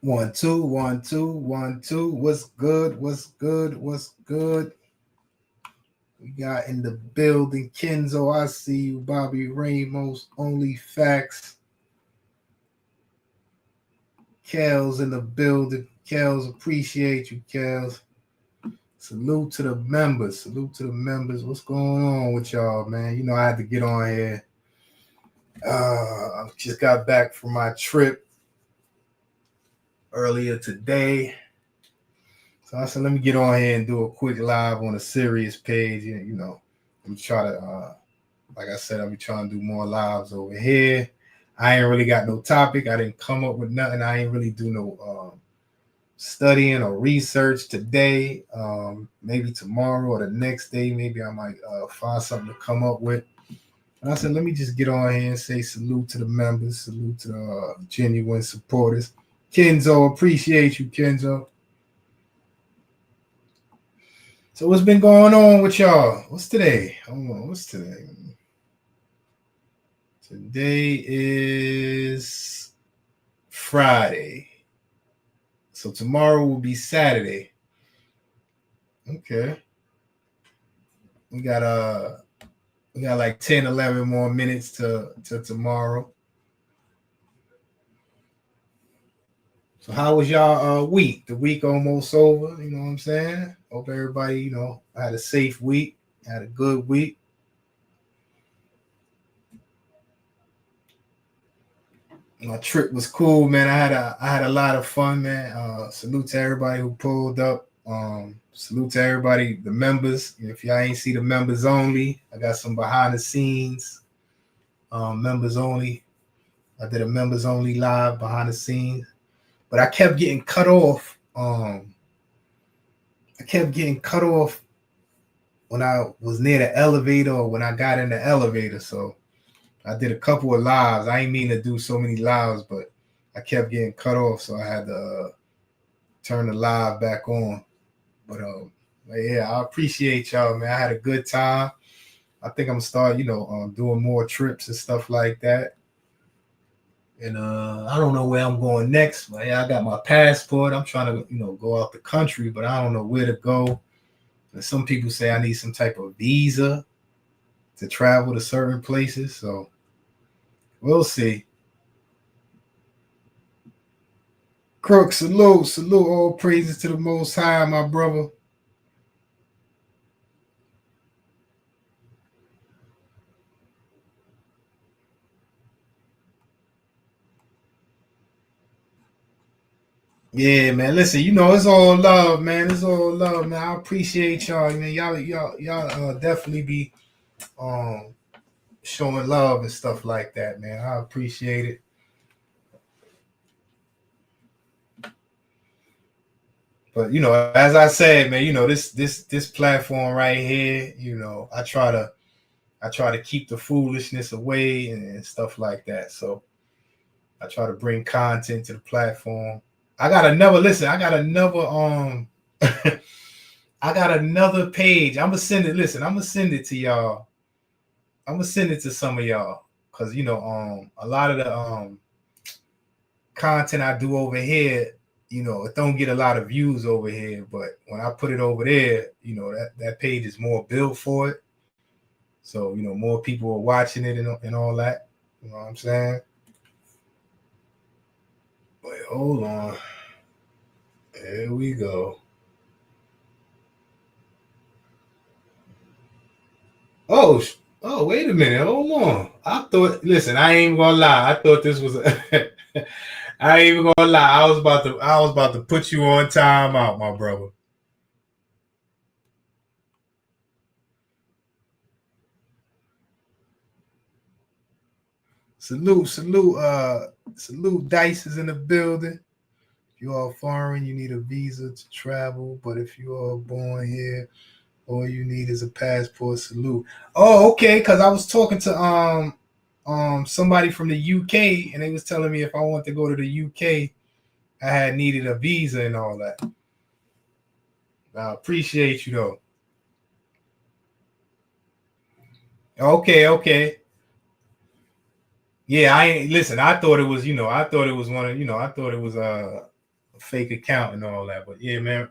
1 2 1 2 1 2. What's good? What's good? What's good? We got in the building Kenzo. I see you, Bobby Ramos. Only facts. Kels in the building. Kels, appreciate you, Kels. Salute to the members. Salute to the members. What's going on with y'all, man? You know I had to get on here. I just got back from my trip earlier today. So I said, let me get on here and do a quick live on a serious page. You know, I'm trying to, like I said, I'll be trying to do more lives over here. I ain't really got no topic. I didn't come up with nothing. I ain't really do no studying or research today. Maybe tomorrow or the next day, maybe I might find something to come up with. And I said, let me just get on here and say salute to the members, salute to the genuine supporters. Kenzo, appreciate you, Kenzo. So what's been going on with y'all? What's today? Hold on, what's today? Today is Friday. So tomorrow will be Saturday. Okay. We got like 10, 11 more minutes to tomorrow. So how was y'all week? The week almost over, you know what I'm saying? Hope everybody, you know, had a safe week, had a good week. My trip was cool, man. I had a lot of fun, man. Salute to everybody who pulled up. Salute to everybody, the members. If y'all ain't see the members only, I got some behind the scenes members only. I did a members only live behind the scenes, but I kept getting cut off. I kept getting cut off when I was near the elevator or when I got in the elevator. So I did a couple of lives. I ain't mean to do so many lives, but I kept getting cut off, so I had to turn the live back on. But yeah, I appreciate y'all, man. I had a good time. I think I'm gonna start, doing more trips and stuff like that. And I don't know where I'm going next. But yeah, I got my passport. I'm trying to, go out the country, but I don't know where to go. And some people say I need some type of visa to travel to certain places. So we'll see. Crook, salute, all praises to the Most High, my brother. Yeah, man. Listen, it's all love, man. It's all love, man. I appreciate y'all, man. Y'all definitely be showing love and stuff like that, man. I appreciate it. But as I said, man, this platform right here, I try to keep the foolishness away and stuff like that. So I try to bring content to the platform. I got another I got another page. I'm gonna send it. Listen, I'm gonna send it to y'all. I'm gonna send it to some of y'all because a lot of the content I do over here, it don't get a lot of views over here. But when I put it over there, that page is more built for it. So more people are watching it and all that. You know what I'm saying? Wait, hold on. There we go. Oh, wait a minute. Hold on. Listen, I ain't gonna lie. I thought this was I ain't even gonna lie. I was about to put you on time out, my brother. Salute Dice is in the building. If you are foreign, you need a visa to travel. But if you are born here, all you need is a passport. Salute. Oh, okay. Because I was talking to somebody from the UK, and they was telling me if I want to go to the UK, I had needed a visa and all that. I appreciate you though. Okay. Yeah, I ain't listen. I thought it was, I thought it was one of, I thought it was fake account and all that. But yeah, man.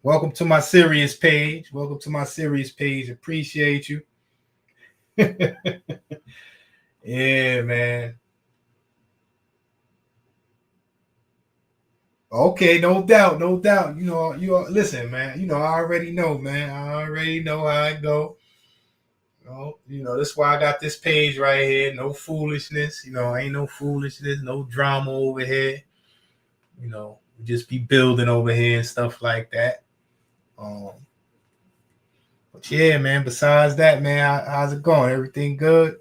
Welcome to my serious page. Welcome to my serious page. Appreciate you. Yeah, man. Okay, no doubt, no doubt. Listen, man. I already know, man. I already know how it go. That's why I got this page right here. No foolishness. Ain't no foolishness, no drama over here. We just be building over here and stuff like that. But yeah, man. Besides that, man, how's it going? Everything good?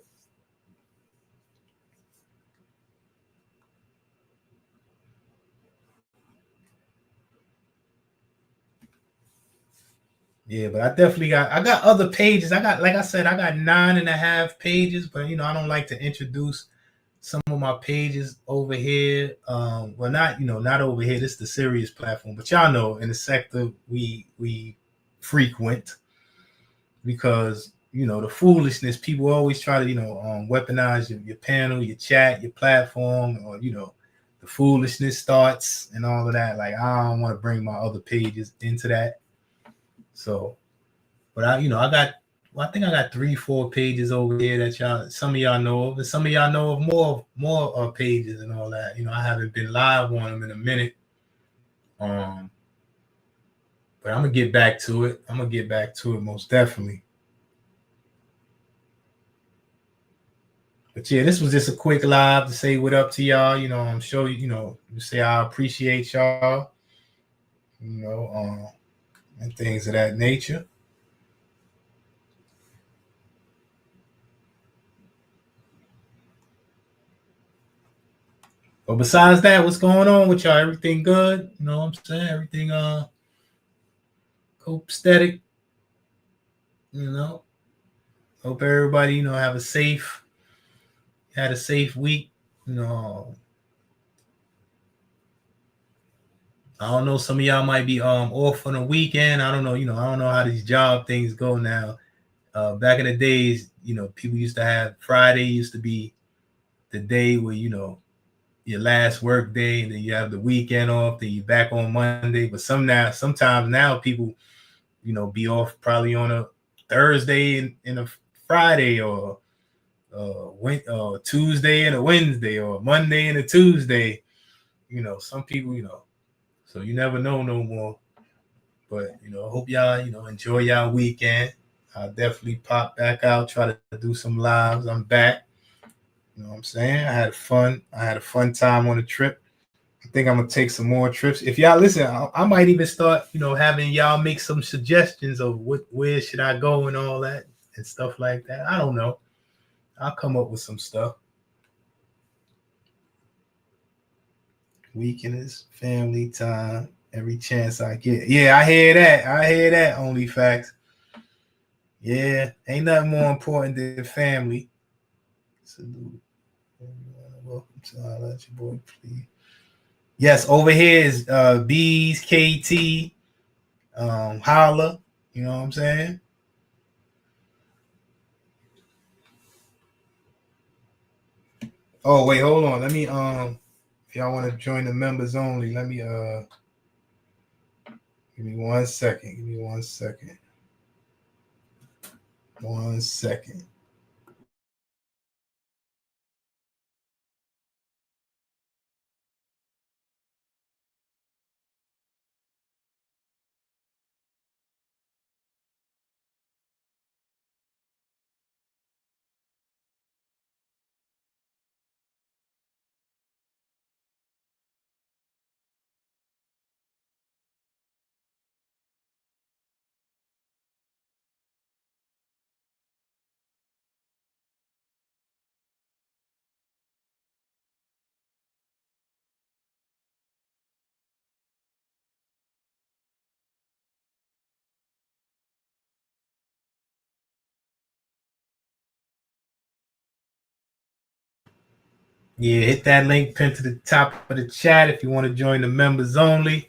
Yeah, but I got other pages. Like I said, I got 9.5 pages, but I don't like to introduce some of my pages over here. Well, not over here. This is the serious platform, but y'all know in the sector we frequent, because the foolishness, people always try to weaponize your panel, your chat, your platform, or the foolishness starts and all of that. Like, I don't want to bring my other pages into that. So, but I think I got 3-4 pages over here that some of y'all know of, and some of y'all know of more pages and all that. I haven't been live on them in a minute. But I'm gonna get back to it. Most definitely. But yeah, this was just a quick live to say what up to y'all. I'm sure say I appreciate y'all. And things of that nature. But besides that, what's going on with y'all? Everything good? You know what I'm saying? Everything copacetic. Hope everybody had a safe week. I don't know, some of y'all might be off on the weekend. I don't know, I don't know how these job things go now. Back in the days, people used to have Friday used to be the day where your last work day, and then you have the weekend off, then you back on Monday. But sometimes now people be off probably on a Thursday and a Friday, or Tuesday and a Wednesday, or Monday and a Tuesday. Some people, so you never know no more. But hope y'all enjoy y'all weekend. I'll definitely pop back out, try to do some lives. I'm back. You know what I'm saying? I had a fun time on the trip. I think I'm gonna take some more trips. If y'all listen, I might even start, having y'all make some suggestions of where should I go and all that and stuff like that. I don't know. I'll come up with some stuff. Weekend is family time. Every chance I get. Yeah, I hear that. Only facts. Yeah, ain't nothing more important than family. Salute. Welcome to Let Your Boy, please. Yes, over here is Bees, KT, Holla. You know what I'm saying? Oh wait, hold on. Let me if y'all want to join the members only, let me give me 1 second. Give me 1 second. 1 second. Yeah, hit that link pinned to the top of the chat if you want to join the members only.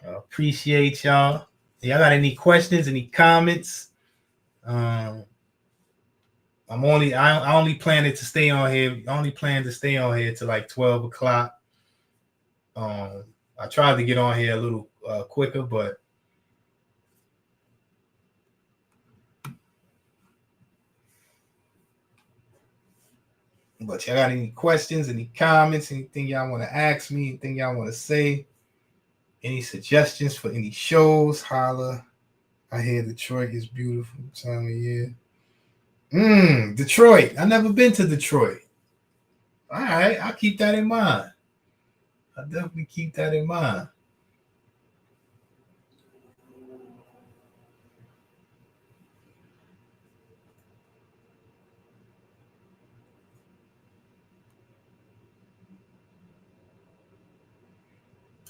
Appreciate y'all. Y'all got any questions, any comments? I only plan to stay on here. I only plan to stay on here till like 12 o'clock. I tried to get on here a little quicker, but y'all got any questions, any comments, anything y'all want to ask me, anything y'all want to say, any suggestions for any shows, holla. I hear Detroit is beautiful time of year. Detroit. I never been to Detroit. All right, I'll keep that in mind. I'll definitely keep that in mind.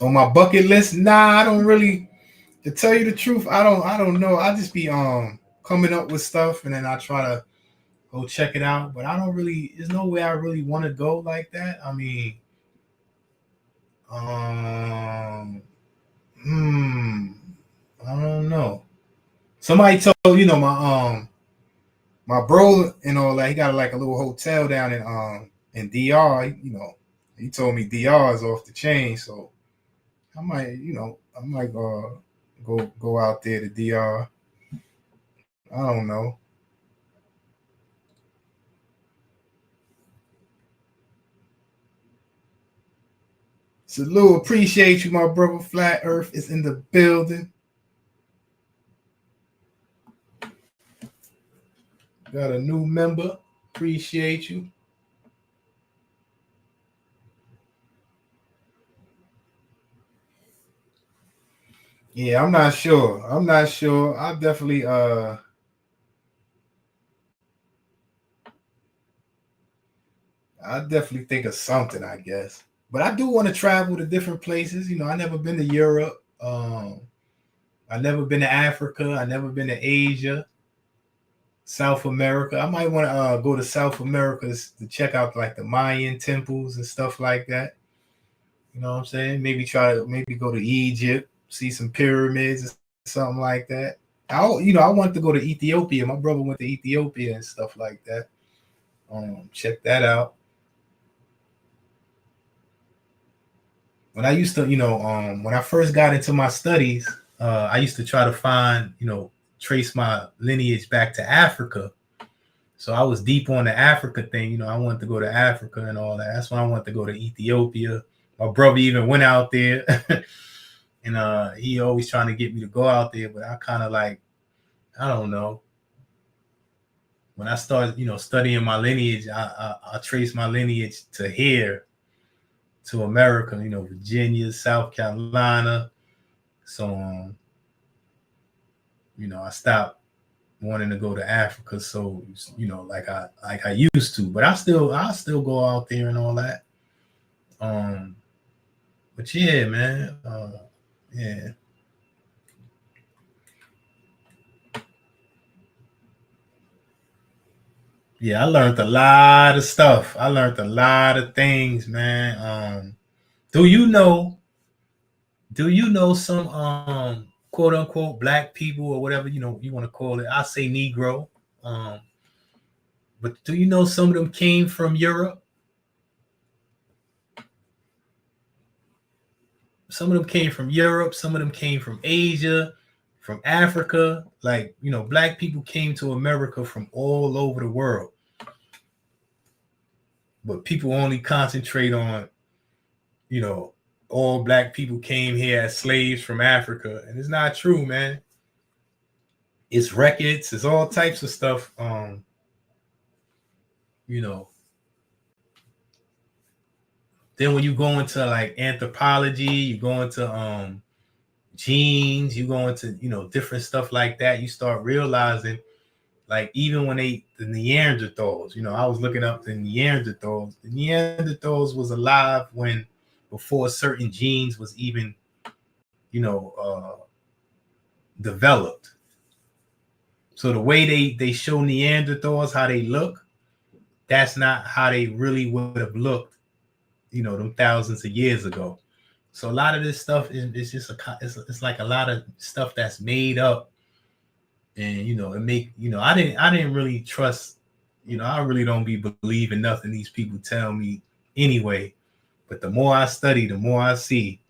On my bucket list, nah, I don't really. To tell you the truth, I don't know. I just be coming up with stuff and then I try to go check it out. But I don't really. There's no way I really want to go like that. I mean, I don't know. Somebody told my bro and all that. He got like a little hotel down in DR. He told me DR is off the chain, so I might go out there to DR. I don't know. Salute, appreciate you, my brother. Flat Earth is in the building. Got a new member. Appreciate you. Yeah, I'm not sure. I'll definitely think of something, I guess. But I do want to travel to different places. I never been to Europe. I never been to Africa. I never been to Asia, South America. I might want to go to South America to check out like the Mayan temples and stuff like that. You know what I'm saying? Maybe go to Egypt, see some pyramids or something like that. I want to go to Ethiopia. My brother went to Ethiopia and stuff like that. Check that out. When I used to, when I first got into my studies, I used to try to find, trace my lineage back to Africa. So I was deep on the Africa thing. I wanted to go to Africa and all that. That's when I wanted to go to Ethiopia. My brother even went out there, and he always trying to get me to go out there, but I kind of like, I don't know. When I started, studying my lineage, I traced my lineage to here, to America, Virginia, South Carolina. So, I stopped wanting to go to Africa. So, like I used to, but I still go out there and all that. But yeah, man, yeah. Yeah, I learned a lot of stuff. I learned a lot of things, man. Do you know some quote unquote black people or whatever you want to call it? I say Negro. But do you know some of them came from Europe? Some of them came from Europe, some of them came from Asia, from Africa. Like, black people came to America from all over the world. But people only concentrate on, all black people came here as slaves from Africa. And it's not true, man. It's records, it's all types of stuff. Then when you go into like anthropology, you go into genes, you go into, different stuff like that, you start realizing, like, even when the Neanderthals, I was looking up the Neanderthals was alive before certain genes was even, developed. So the way they show Neanderthals how they look, that's not how they really would have looked, them thousands of years ago. So a lot of this stuff is just it's like a lot of stuff that's made up, and it make I didn't really trust, I really don't be believing nothing these people tell me anyway. But the more I study, the more I see,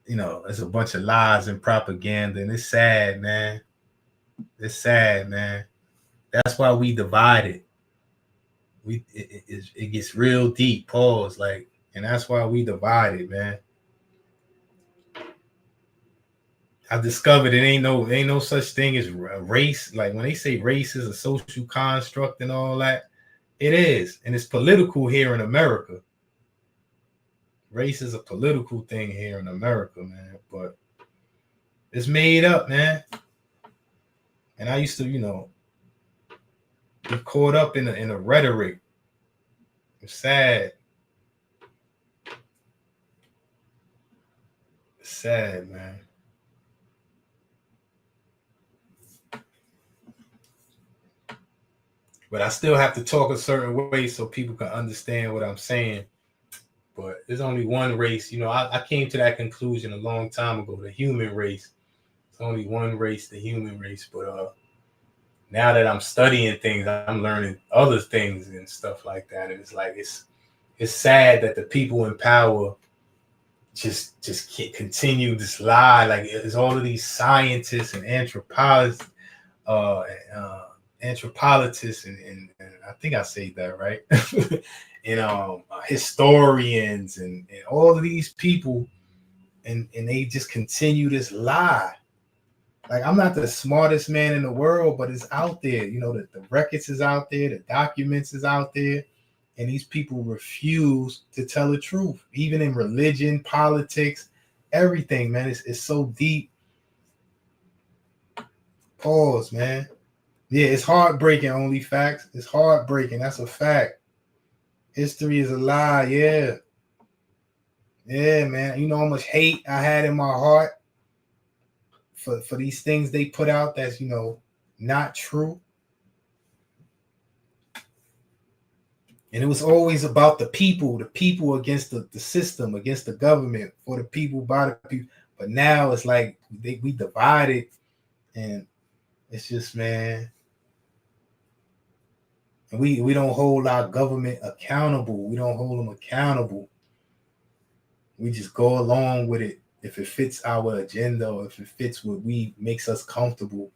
it's a bunch of lies and propaganda, and it's sad, man. It's sad, man. That's why we divided. It gets real deep. Pause, like, and that's why we divided, man. I discovered it ain't no such thing as race. Like when they say race is a social construct and all that, it is, and it's political here in America. Race is a political thing here in America, man. But it's made up, man. And I used to, be caught up in a rhetoric. It's sad. It's sad, man. But I still have to talk a certain way so people can understand what I'm saying. But there's only one race. I came to that conclusion a long time ago, the human race. It's only one race, the human race. But now that I'm studying things, I'm learning other things and stuff like that. And it's like it's sad that the people in power just can't continue this lie. Like it's all of these scientists and anthropologists, and I think I said that right. and historians and all of these people, and they just continue this lie. Like I'm not the smartest man in the world, but it's out there. The records is out there, the documents is out there, and these people refuse to tell the truth, even in religion, politics, everything, man. It's so deep. Pause, man. Yeah, it's heartbreaking. Only facts. It's heartbreaking. That's a fact. History is a lie. Yeah. Yeah, man. You know how much hate I had in my heart for these things they put out that's, not true. And it was always about the people against the system, against the government, for the people, by the people. But now it's like we divided, and it's just, man. And we don't hold our government accountable. We don't hold them accountable. We just go along with it if it fits our agenda or if it fits what makes us comfortable.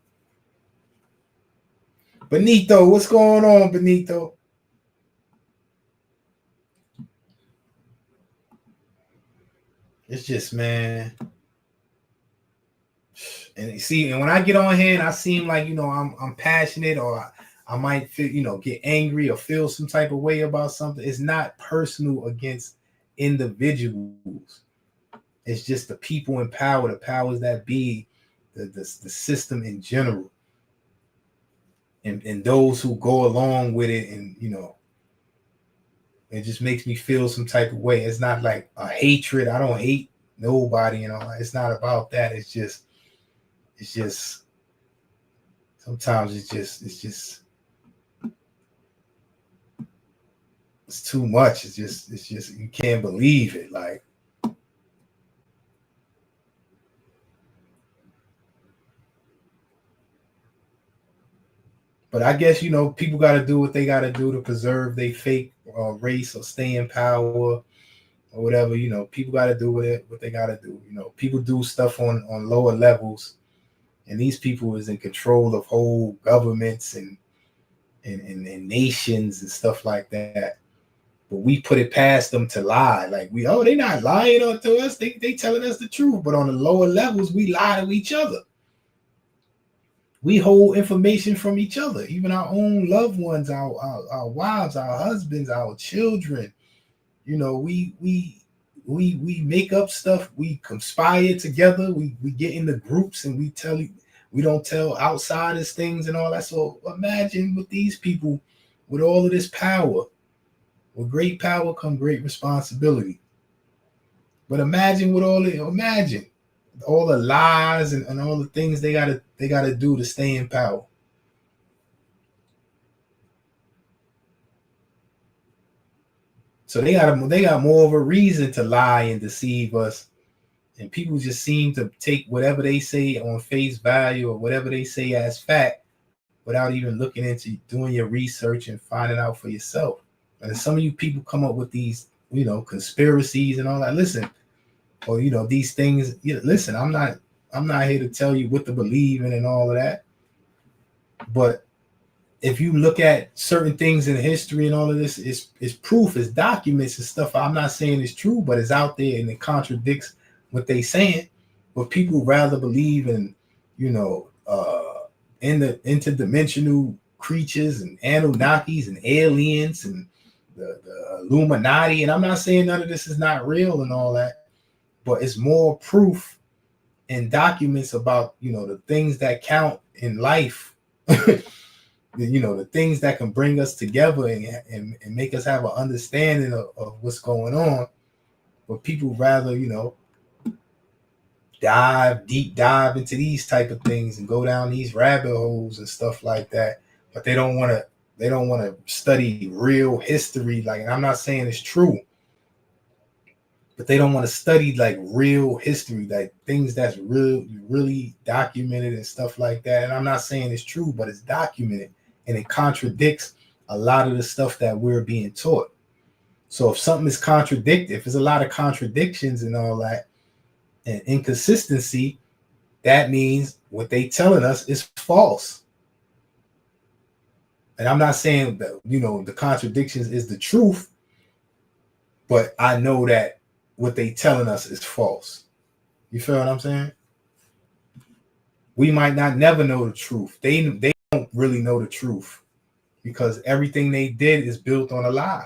Benito, what's going on, Benito? It's just, man. And you see, and when I get on here and I seem like, I'm passionate, or I might feel, get angry or feel some type of way about something, it's not personal against individuals. It's just the people in power, the powers that be, the system in general. And those who go along with it, and it just makes me feel some type of way. It's not like a hatred. I don't hate nobody, it's not about that. It's just sometimes it's too much. It's just you can't believe it. Like, but I guess people got to do what they got to do to preserve their fake race or stay in power or whatever. People got to do what they got to do. People do stuff on lower levels, and these people is in control of whole governments and nations and stuff like that. But we put it past them to lie. Like they not lying to us. They telling us the truth. But on the lower levels, we lie to each other. We hold information from each other, even our own loved ones, our wives, our husbands, our children. We make up stuff. We conspire together. We get in the groups and we don't tell outsiders things and all that. So imagine with these people, with all of this power. With great power come great responsibility. But imagine all the lies and all the things they gotta do to stay in power. So they got more of a reason to lie and deceive us. And people just seem to take whatever they say on face value or whatever they say as fact without even looking into doing your research and finding out for yourself. And some of you people come up with these, conspiracies and all that. Listen, or these things. Listen, I'm not here to tell you what to believe in and all of that. But if you look at certain things in history and all of this, it's proof, it's documents and stuff. I'm not saying it's true, but it's out there and it contradicts what they saying. But people rather believe in, in the interdimensional creatures and Anunnakis and aliens and the Illuminati. And I'm not saying none of this is not real and all that, but it's more proof and documents about, the things that count in life. The things that can bring us together and make us have an understanding of what's going on. But people rather, deep dive into these type of things and go down these rabbit holes and stuff like that. But they don't want to study real history. Like, and I'm not saying it's true, but they don't want to study like real history, like things that's really documented and stuff like that. And I'm not saying it's true, but it's documented. And it contradicts a lot of the stuff that we're being taught. So if something is contradicted, if there's a lot of contradictions and all that and inconsistency, that means what they telling us is false. And I'm not saying that, the contradictions is the truth, but I know that what they telling us is false. You feel what I'm saying? We might not never know the truth. They don't really know the truth because everything they did is built on a lie.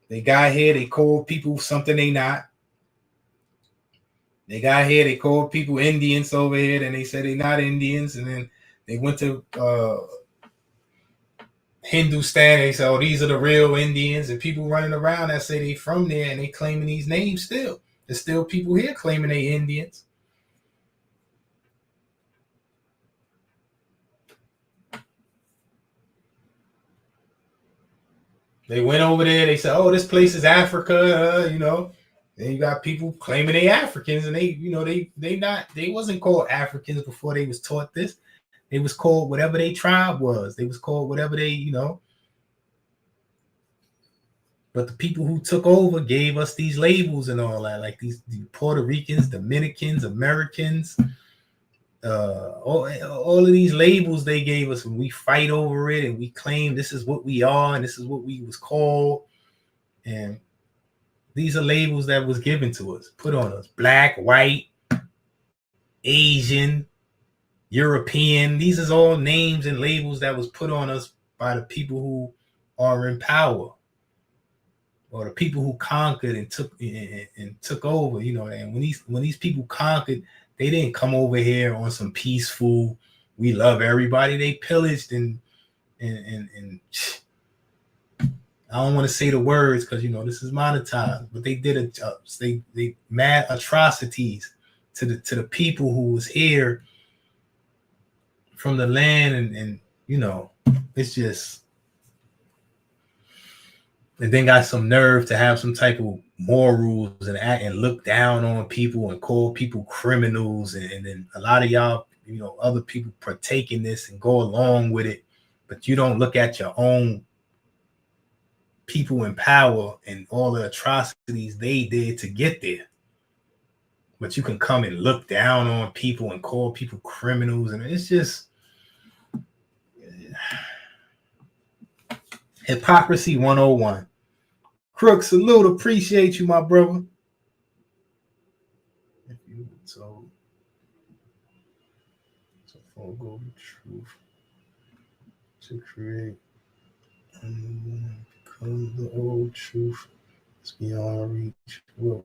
They got here, they called people something they not. They got here, they called people Indians over here, and they said they not Indians. And then they went to Hindustan, they said, oh, these are the real Indians. And people running around that say they from there and they claiming these names still. There's still people here claiming they Indians. They went over there. They said, "Oh, this place is Africa." Then you got people claiming they Africans, and they wasn't called Africans before they was taught this. They was called whatever their tribe was. They was called whatever they. But the people who took over gave us these labels and all that, like these Puerto Ricans, Dominicans, Americans. All of these labels they gave us, and we fight over it and we claim this is what we are and this is what we was called. And these are labels that was given to us, put on us: black, white, Asian, European. These is all names and labels that was put on us by the people who are in power, or the people who conquered and took over. And when these people conquered, they didn't come over here on some peaceful, we love everybody. They pillaged and I don't want to say the words because this is monetized, but they did they mad atrocities to the people who was here from the land, and it's just, and then got some nerve to have some type of morals and act and look down on people and call people criminals, and then a lot of y'all, other people partake in this and go along with it, but you don't look at your own people in power and all the atrocities they did to get there. But you can come and look down on people and call people criminals, and it's just hypocrisy 101. Crook, salute, appreciate you, my brother. If you were told to forego the truth to create because the old truth is beyond reach. What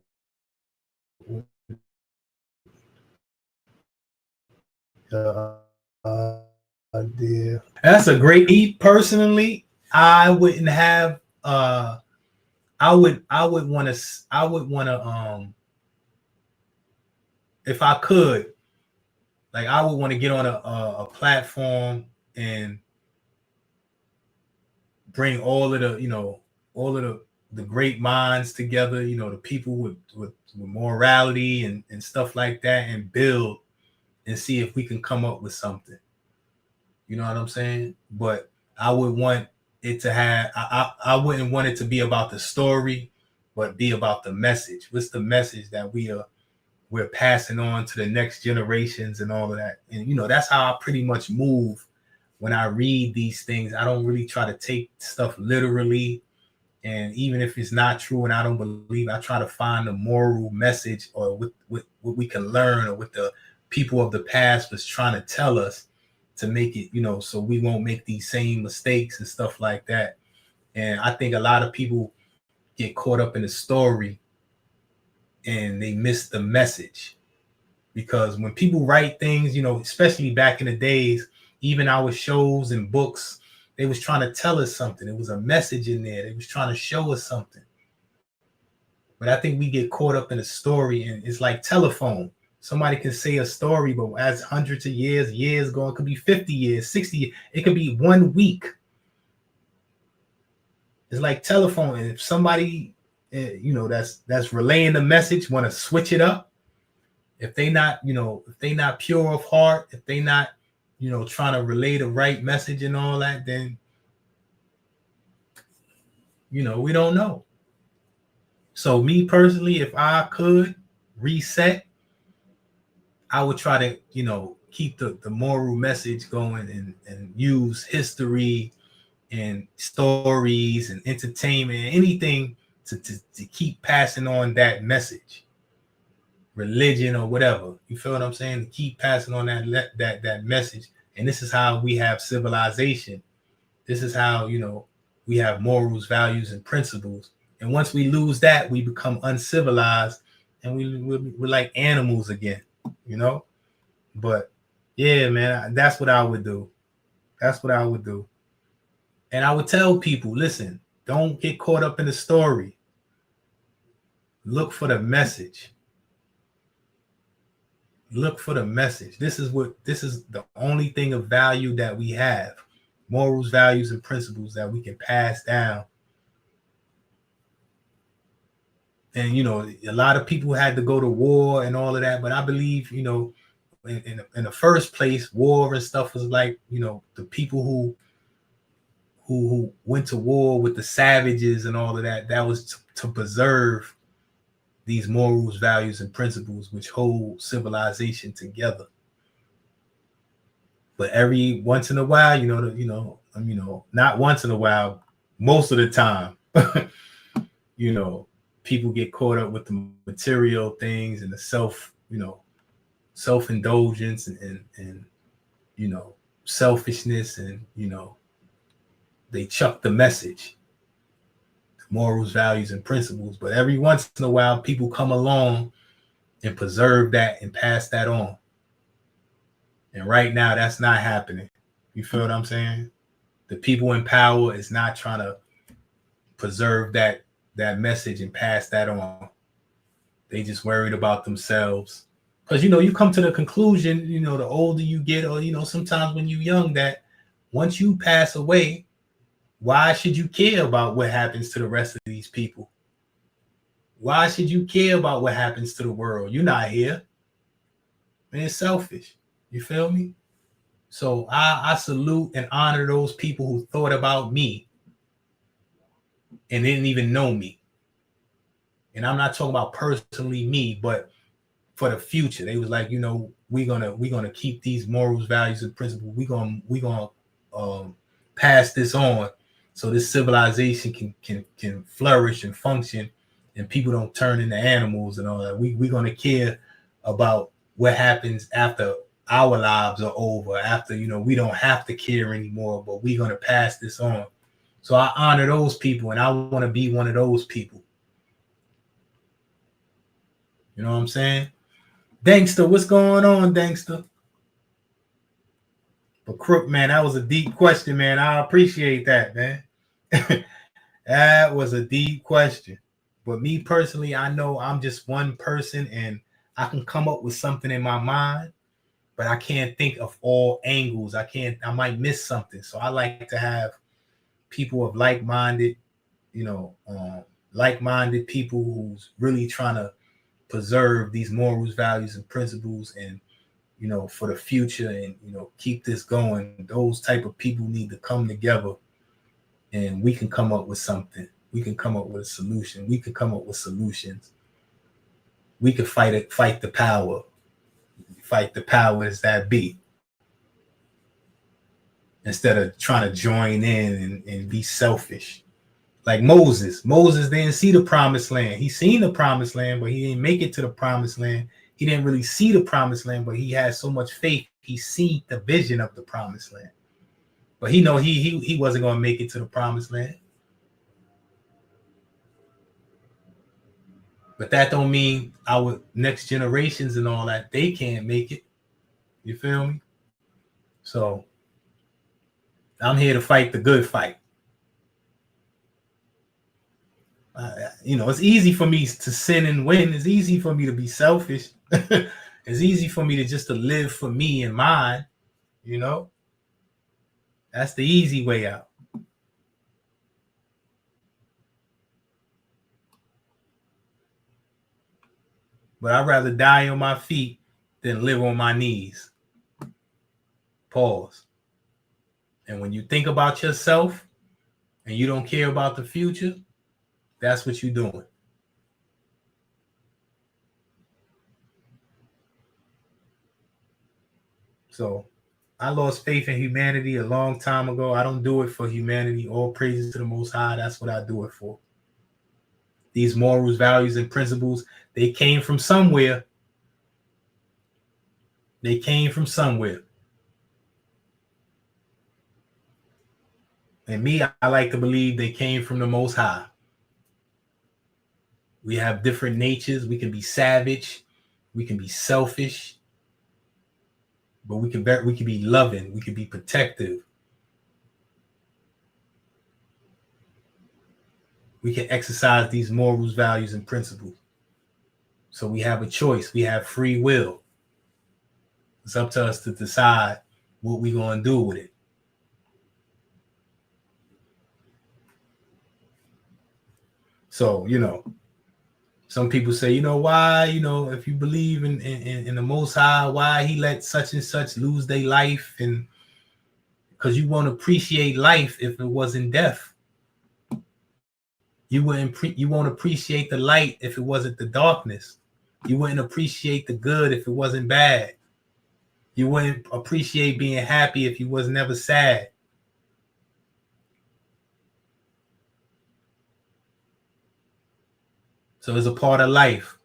idea? That's a great. Me personally, I wouldn't have. I would want to. If I could, like, I would want to get on a platform and bring all of the great minds together, the people with morality and stuff like that, and build and see if we can come up with something. You know what I'm saying? But I would want it to have, I wouldn't want it to be about the story, but be about the message. What's the message that we're passing on to the next generations and all of that? And that's how I pretty much move when I read these things. I don't really try to take stuff literally. And even if it's not true and I don't believe, I try to find a moral message or what we can learn, or what the people of the past was trying to tell us, to make it, so we won't make these same mistakes and stuff like that. And I think a lot of people get caught up in the story and they miss the message. Because when people write things, especially back in the days, even our shows and books, they was trying to tell us something. It was a message in there. They was trying to show us something. But I think we get caught up in a story, and it's like telephone. Somebody can say a story, but as hundreds of years go, it could be 50 years, 60 years. It could be 1 week. It's like telephone. And if somebody, that's relaying the message, want to switch it up, if they not, if they not pure of heart, if they not, trying to relay the right message and all that, then, we don't know. So me personally, if I could reset, I would try to, keep the moral message going, and use history and stories and entertainment, anything to keep passing on that message, religion or whatever. You feel what I'm saying? To keep passing on that message. And this is how we have civilization. This is how, we have morals, values, and principles. And once we lose that, we become uncivilized, and we're like animals again, But yeah, man, that's what I would do. That's what I would do. And I would tell people, listen, don't get caught up in the story. Look for the message. Look for the message. This is the only thing of value that we have. Morals, values, and principles that we can pass down. And, a lot of people had to go to war and all of that. But I believe, in the first place, war and stuff was like, the people who went to war with the savages and all of that, that was to preserve these morals, values, and principles which hold civilization together. But every once in a while, not once in a while, most of the time, people get caught up with the material things and the self-indulgence and selfishness, and they chuck the message, morals, values, and principles. But every once in a while, people come along and preserve that and pass that on. And right now, that's not happening. You feel what I'm saying? The people in power is not trying to preserve that message and pass that on. They just worried about themselves. Because, you come to the conclusion, the older you get, or, sometimes when you're young, that once you pass away, why should you care about what happens to the rest of these people? Why should you care about what happens to the world? You're not here. Man, it's selfish. You feel me? So I salute and honor those people who thought about me and didn't even know me. And I'm not talking about personally me, but for the future. They was like, we're gonna keep these morals, values, and principles. We're gonna pass this on, so this civilization can flourish and function, and people don't turn into animals and all that. We're gonna care about what happens after our lives are over, after we don't have to care anymore, but we're gonna pass this on. So I honor those people, and I want to be one of those people. You know what I'm saying? Dankster, what's going on, Dankster? But Crook, man, that was a deep question, man. I appreciate that, man. That was a deep question. But me personally, I know I'm just one person, and I can come up with something in my mind, but I can't think of all angles. I might miss something. So I like to have people of like-minded people who's really trying to preserve these morals, values, and principles, and for the future, and keep this going. Those type of people need to come together, and we can come up with something. We can come up with a solution. We could come up with solutions. We could fight the power. Fight the powers that be. Instead of trying to join in and be selfish. Like Moses. Moses didn't see the promised land. He seen the promised land, but he didn't make it to the promised land. He didn't really see the promised land, but he had so much faith. He seen the vision of the promised land. But he know he wasn't going to make it to the promised land. But that don't mean our next generations and all that, they can't make it. You feel me? So I'm here to fight the good fight. It's easy for me to sin and win. It's easy for me to be selfish. It's easy for me to live for me and mine. That's the easy way out. But I'd rather die on my feet than live on my knees. Pause. And when you think about yourself and you don't care about the future, that's what you're doing. So I lost faith in humanity a long time ago. I don't do it for humanity. All praises to the Most High. That's what I do it for. These morals, values, and principles, they came from somewhere. They came from somewhere. And me, I like to believe they came from the Most High. We have different natures. We can be savage. We can be selfish. But we can be loving. We can be protective. We can exercise these morals, values, and principles. So we have a choice. We have free will. It's up to us to decide what we're going to do with it. So, some people say, why, if you believe in the Most High, why he let such and such lose their life? And because you won't appreciate life if it wasn't death. You won't appreciate the light if it wasn't the darkness. You wouldn't appreciate the good if it wasn't bad. You wouldn't appreciate being happy if you was never sad. So it's a part of life.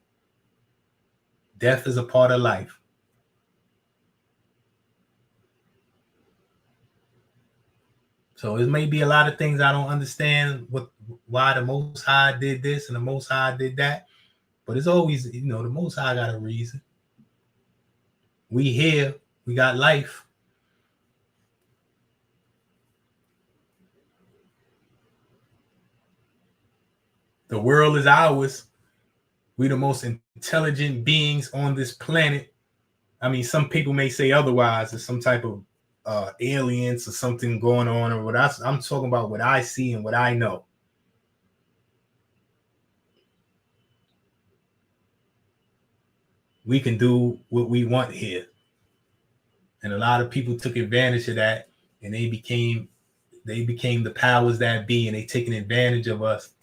Death is a part of life. So it may be a lot of things I don't understand why the Most High did this and the Most High did that. But it's always, the Most High got a reason. We here, we got life. The world is ours. We the most intelligent beings on this planet. I mean, some people may say otherwise. There's some type of aliens or something going on, or what I'm talking about what I see and what I know. We can do what we want here. And a lot of people took advantage of that, and they became the powers that be, and they taking advantage of us.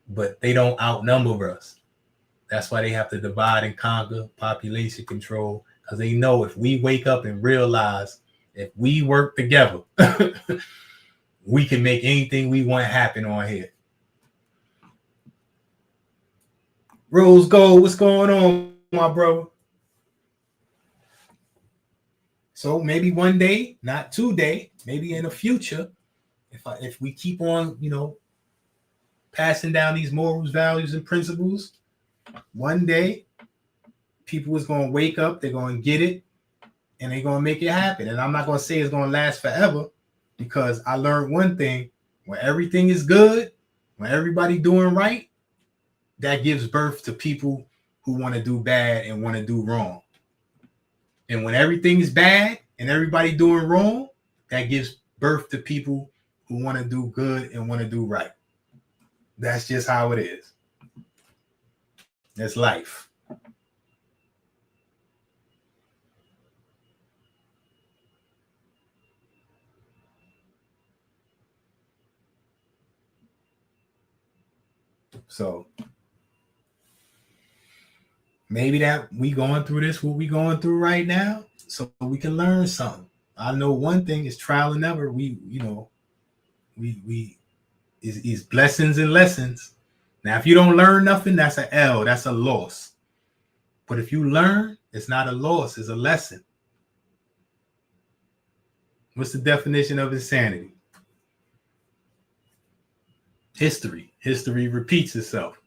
But they don't outnumber us. That's why they have to divide and conquer, population control, because they know if we wake up and realize if we work together, we can make anything we want happen on here. Rose Gold, what's going on, my bro? So maybe one day, not today, maybe in the future, if we keep on, passing down these morals, values, and principles, one day people is going to wake up, they're going to get it, and they're going to make it happen. And I'm not going to say it's going to last forever, because I learned one thing: when everything is good, when everybody doing right, that gives birth to people who want to do bad and want to do wrong. And when everything is bad and everybody doing wrong, that gives birth to people who want to do good and want to do right. That's just how it is. That's life. So maybe that we going through this, what we going through right now, so we can learn something. I know one thing is trial and error. We is blessings and lessons. Now, if you don't learn nothing, that's an L. That's a loss. But if you learn, it's not a loss. It's a lesson. What's the definition of insanity? History. History repeats itself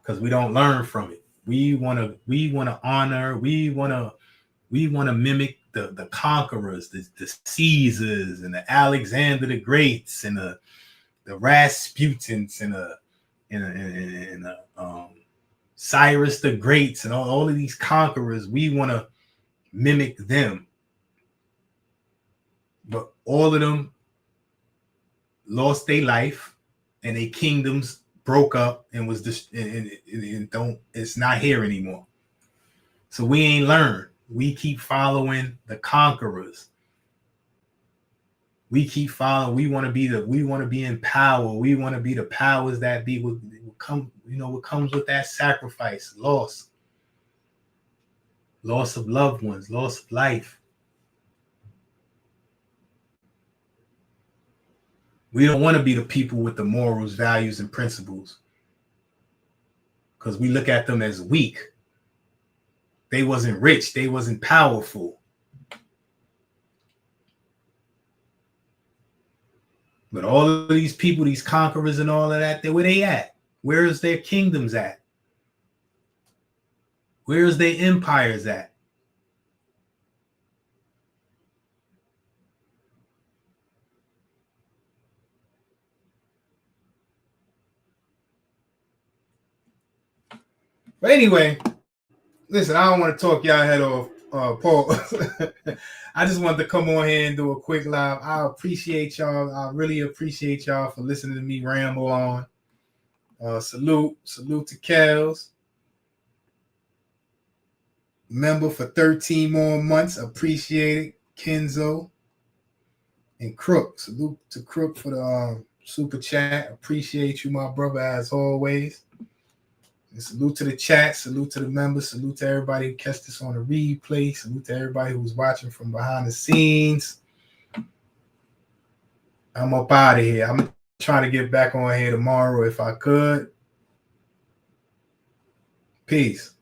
because we don't learn from it. We want to honor. We want to mimic the conquerors, the Caesars and the Alexander the Greats and the Rasputins and Cyrus the Greats and all of these conquerors. We want to mimic them, but all of them lost their life and their kingdoms broke up and was it's not here anymore. So we ain't learned. We keep following the conquerors. We keep following. We want to be in power. We want to be the powers that be. What comes with that sacrifice, loss of loved ones, loss of life. We don't want to be the people with the morals, values, and principles because we look at them as weak. They wasn't rich. They wasn't powerful. But all of these people, these conquerors and all of that, where they at? Where is their kingdoms at? Where is their empires at? But anyway, listen, I don't want to talk y'all head off, Paul. I just wanted to come on here and do a quick live. I appreciate y'all. I really appreciate y'all for listening to me ramble on. Salute to Kels. Member for 13 more months. Appreciate it. Kenzo. And Crook. Salute to Crook for the super chat. Appreciate you, my brother, as always. And salute to the chat. Salute to the members. Salute to everybody who catch this on the replay. Salute to everybody who's watching from behind the scenes. I'm up out of here. I'm trying to get back on here tomorrow if I could. Peace.